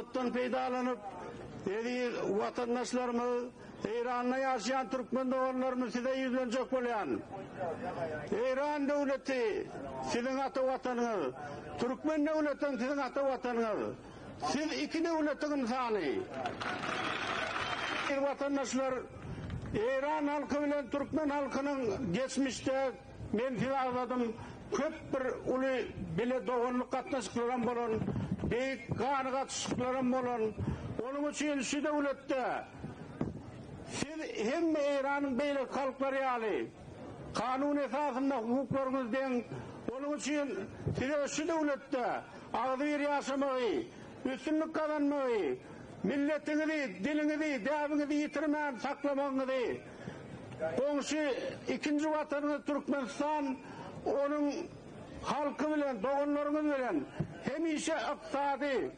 azatdan peydalanıp, vatandaşlarımız, İran'da yaşayan Türkmen doğanlarımız size yüzlenecek bolyan. İran devleti sizin ata vatanınız, Türkmen devleti sizin ata vatanınız. Siz iki devletin insanı. Vatandaşlar, İran halkı ile Türkmen halkının geçmişte men size azladım. Köp bir ulu bile doğanlık katnaşıklarım bolun, beyik kanı katışıklarım bolun. Onun için şu devlette siz hem İran'ın beylik halkları yali, kanun esasında hukuklarınız den, onun için size şu devlette ağzı bir yaşamayı, üstünlük kazanmayı, milletinizi, dilinizi, devinizi yitirmeyen saklamanızı, komşu ikinci vatanınız Türkmenistan, onun halkı bilen, doğanlarınız bilen, hem işe iqtisadi,